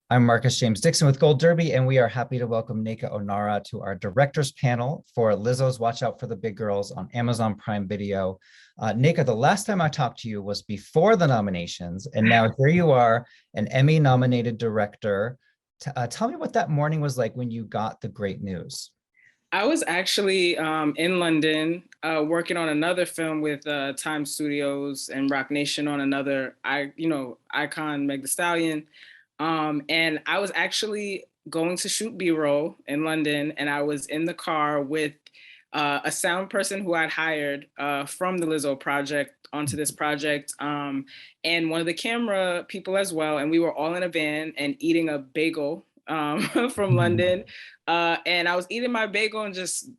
I'm Marcus James Dixon with Gold Derby, and we are happy to welcome Nneka Onuorah to our directors panel for Lizzo's Watch Out for the Big Grrrls on Amazon Prime Video. Nneka, the last time I talked to you was before the nominations, and now here you are, an Emmy-nominated director. Tell me what that morning was like when you got the great news. I was actually in London working on another film with Time Studios and Rock Nation on another, icon, Meg Thee Stallion. And I was actually going to shoot B-roll in London, and I was in the car with a sound person who I'd hired from the Lizzo project onto this project, and one of the camera people as well. And we were all in a van and eating a bagel from London. And I was eating my bagel and just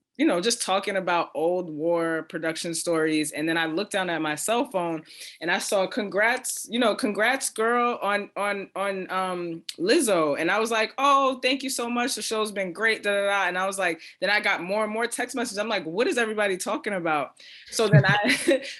talking about old war production stories. And then I looked down at my cell phone and I saw congrats girl on Lizzo. And I was like, oh, thank you so much. The show's been great. Da, da, da. And I was like, then I got more and more text messages. I'm like, what is everybody talking about? So then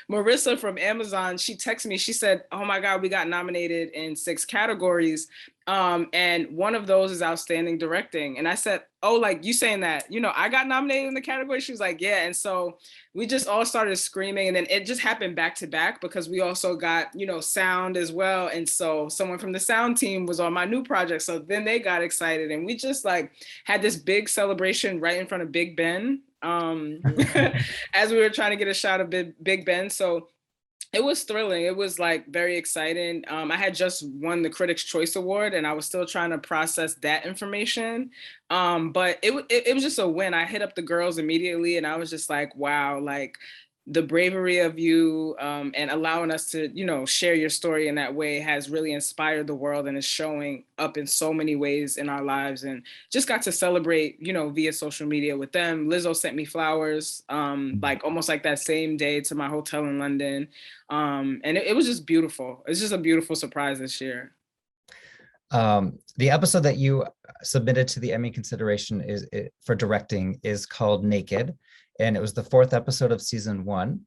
Marissa from Amazon, she texted me, she said, oh my God, we got nominated in 6 categories. And one of those is outstanding directing. And I said, oh, like you saying that, I got nominated in the category. She was like, yeah. And so we just all started screaming, and then it just happened back to back because we also got, sound as well. And so someone from the sound team was on my new project. So then they got excited, and we just like had this big celebration right in front of Big Ben as we were trying to get a shot of Big Ben. So it was thrilling. It was like very exciting. I had just won the Critics' Choice Award, and I was still trying to process that information. But it was just a win. I hit up the girls immediately, and I was just like, wow, like the bravery of you and allowing us to, share your story in that way has really inspired the world and is showing up in so many ways in our lives. And just got to celebrate, via social media with them. Lizzo sent me flowers, like almost like that same day to my hotel in London. And it was just beautiful. It's just a beautiful surprise this year. The episode that you submitted to the Emmy consideration for directing is called Naked, and it was the 4th episode of season 1.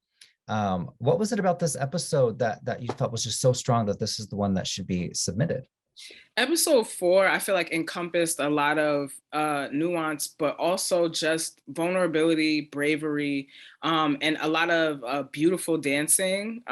What was it about this episode that you felt was just so strong that this is the one that should be submitted? Episode 4, I feel like encompassed a lot of nuance, but also just vulnerability, bravery, and a lot of beautiful dancing.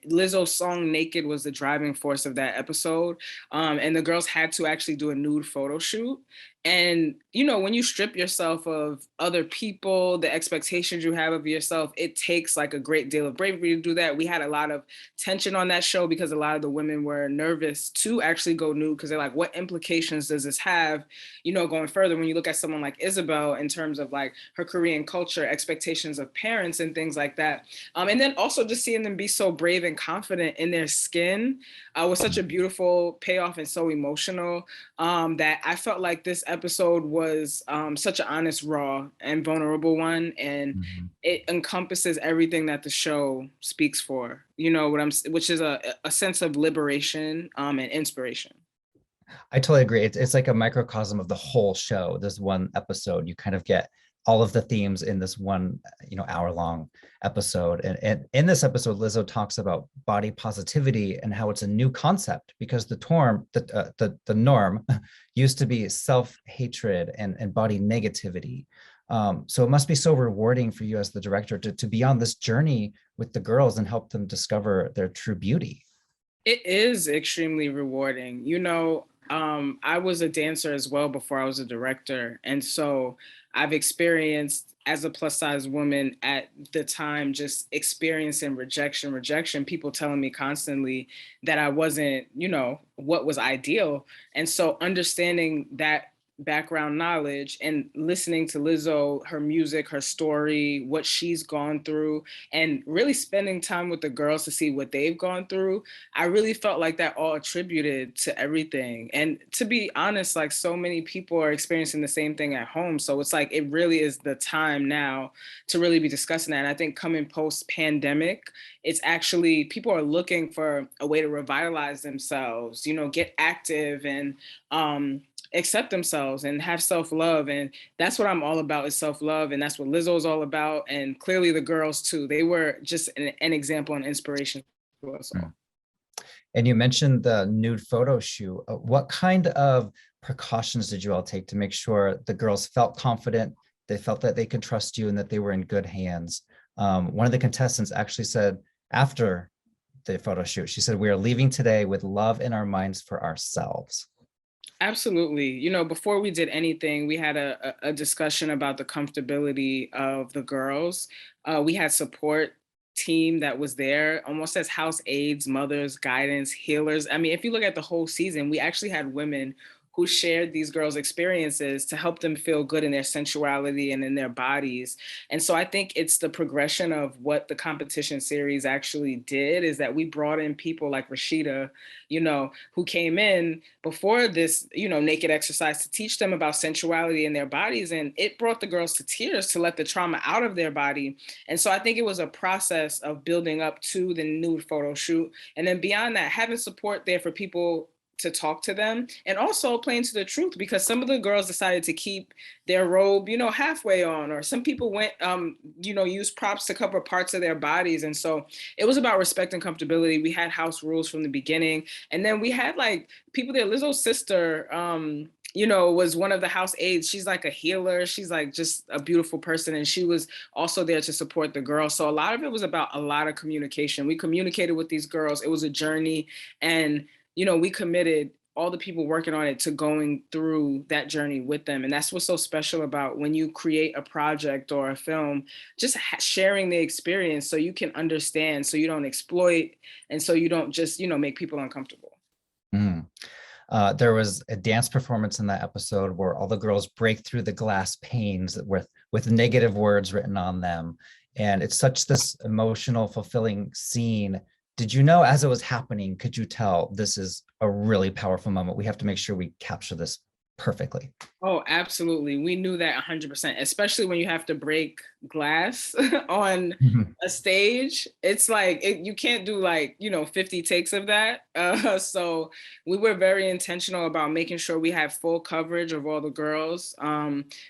Lizzo's song Naked was the driving force of that episode. And the girls had to actually do a nude photo shoot. And, when you strip yourself of other people, the expectations you have of yourself, it takes like a great deal of bravery to do that. We had a lot of tension on that show because a lot of the women were nervous to actually go nude because they're like, what implications does this have, going further when you look at someone like Isabel in terms of like her Korean culture, expectations of parents and things like that. And then also just seeing them be so brave and confident in their skin was such a beautiful payoff and so emotional that I felt like this episode was such an honest, raw, and vulnerable one. And it encompasses everything that the show speaks for, which is a sense of liberation and inspiration. I totally agree. It's like a microcosm of the whole show. This one episode, you kind of get all of the themes in this one, hour-long episode. And in this episode, Lizzo talks about body positivity and how it's a new concept because the norm used to be self-hatred and body negativity. So it must be so rewarding for you as the director to be on this journey with the girls and help them discover their true beauty. It is extremely rewarding. I was a dancer as well before I was a director. And so I've experienced as a plus size woman at the time, just experiencing rejection, people telling me constantly that I wasn't, what was ideal. And so understanding that background knowledge and listening to Lizzo, her music, her story, what she's gone through, and really spending time with the girls to see what they've gone through, I really felt like that all attributed to everything. And to be honest, like so many people are experiencing the same thing at home. So it's like, it really is the time now to really be discussing that. And I think coming post pandemic, it's actually, people are looking for a way to revitalize themselves, get active and, accept themselves and have self-love. And that's what I'm all about, is self-love. And that's what Lizzo's all about. And clearly the girls too, they were just an example and inspiration to us all. And you mentioned the nude photo shoot. What kind of precautions did you all take to make sure the girls felt confident, they felt that they could trust you and that they were in good hands? One of the contestants actually said after the photo shoot, she said, "We are leaving today with love in our minds for ourselves." Absolutely. Before we did anything, we had a discussion about the comfortability of the girls. We had support team that was there almost as house aides, mothers, guidance, healers. I mean, if you look at the whole season, we actually had women who shared these girls' experiences to help them feel good in their sensuality and in their bodies. And so I think it's the progression of what the competition series actually did is that we brought in people like Rashida, who came in before this, naked exercise to teach them about sensuality in their bodies. And it brought the girls to tears to let the trauma out of their body. And so I think it was a process of building up to the nude photo shoot. And then beyond that, having support there for people to talk to them and also playing to the truth because some of the girls decided to keep their robe, halfway on, or some people went, use props to cover parts of their bodies. And so it was about respect and comfortability. We had house rules from the beginning. And then we had like people there. Lizzo's sister, was one of the house aides. She's like a healer. She's like just a beautiful person. And she was also there to support the girls. So a lot of it was about a lot of communication. We communicated with these girls. It was a journey. And we committed all the people working on it to going through that journey with them. And that's what's so special about when you create a project or a film, just sharing the experience so you can understand, so you don't exploit, and so you don't just, make people uncomfortable. Mm. There was a dance performance in that episode where all the girls break through the glass panes with negative words written on them. And it's such this emotional, fulfilling scene. Did you know as it was happening, could you tell this is a really powerful moment? We have to make sure we capture this perfectly. Oh, absolutely. We knew that 100%, especially when you have to break glass on Mhm. a stage. It's like you can't do like, 50 takes of that. So we were very intentional about making sure we had full coverage of all the girls.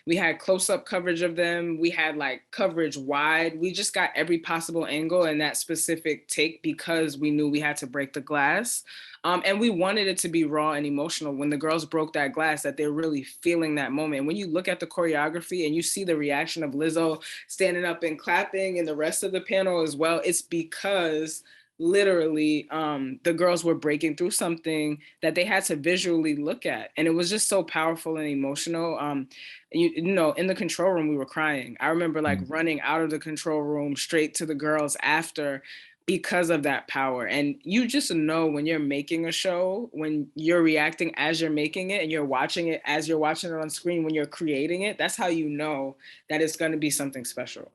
We had close-up coverage of them. We had like coverage wide. We just got every possible angle in that specific take because we knew we had to break the glass. And we wanted it to be raw and emotional when the girls broke that glass, that they're really feeling that moment. When you look at the choreography and you see the reaction of Lizzo standing up and clapping and the rest of the panel as well, it's because literally the girls were breaking through something that they had to visually look at. And it was just so powerful and emotional. In the control room, we were crying. I remember like running out of the control room straight to the girls after because of that power. And you just know when you're making a show, when you're reacting as you're making it and you're watching it as you're watching it on screen, when you're creating it, that's how you know that it's going to be something special.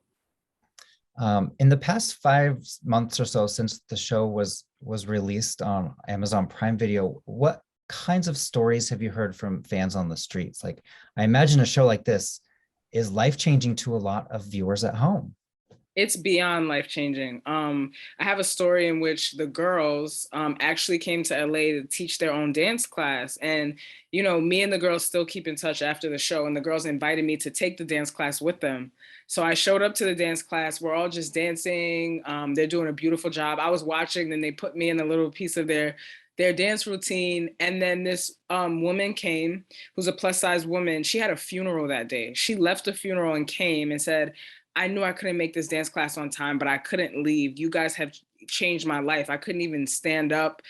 In the past 5 months or so since the show was released on Amazon Prime Video, what kinds of stories have you heard from fans on the streets? Like, I imagine a show like this is life-changing to a lot of viewers at home. It's beyond life-changing. I have a story in which the girls actually came to LA to teach their own dance class. And, me and the girls still keep in touch after the show. And the girls invited me to take the dance class with them. So I showed up to the dance class. We're all just dancing. They're doing a beautiful job. I was watching, then they put me in a little piece of their dance routine. And then this woman came, who's a plus size woman. She had a funeral that day. She left the funeral and came and said, I knew I couldn't make this dance class on time, but I couldn't leave. You guys have changed my life. I couldn't even stand up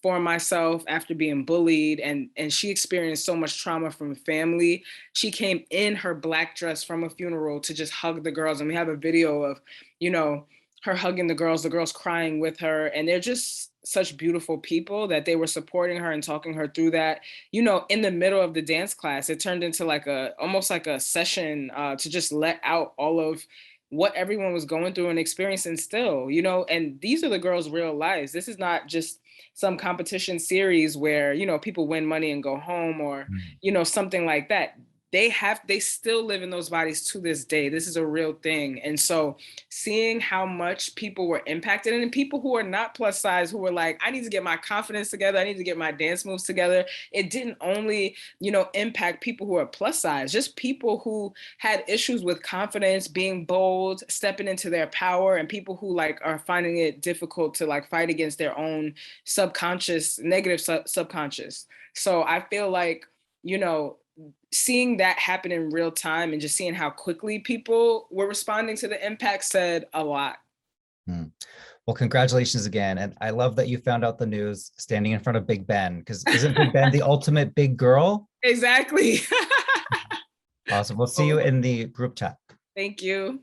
for myself after being bullied. And she experienced so much trauma from family. She came in her black dress from a funeral to just hug the girls. And we have a video of, her hugging the girls crying with her. And they're just such beautiful people that they were supporting her and talking her through that. In the middle of the dance class, it turned into like almost like a session to just let out all of what everyone was going through and experiencing still, and these are the girls' real lives. This is not just some competition series where, people win money and go home or, something like that. they still live in those bodies to this day. This is a real thing. And so seeing how much people were impacted, and people who are not plus size, who were like, I need to get my confidence together, I need to get my dance moves together. It didn't only, impact people who are plus size, just people who had issues with confidence, being bold, stepping into their power, and people who like are finding it difficult to like fight against their own subconscious, negative subconscious. So I feel like, seeing that happen in real time and just seeing how quickly people were responding to the impact said a lot. Well, congratulations again. And I love that you found out the news standing in front of Big Ben, because isn't Big Ben the ultimate big girl? Exactly. Awesome. We'll see you in the group chat. Thank you.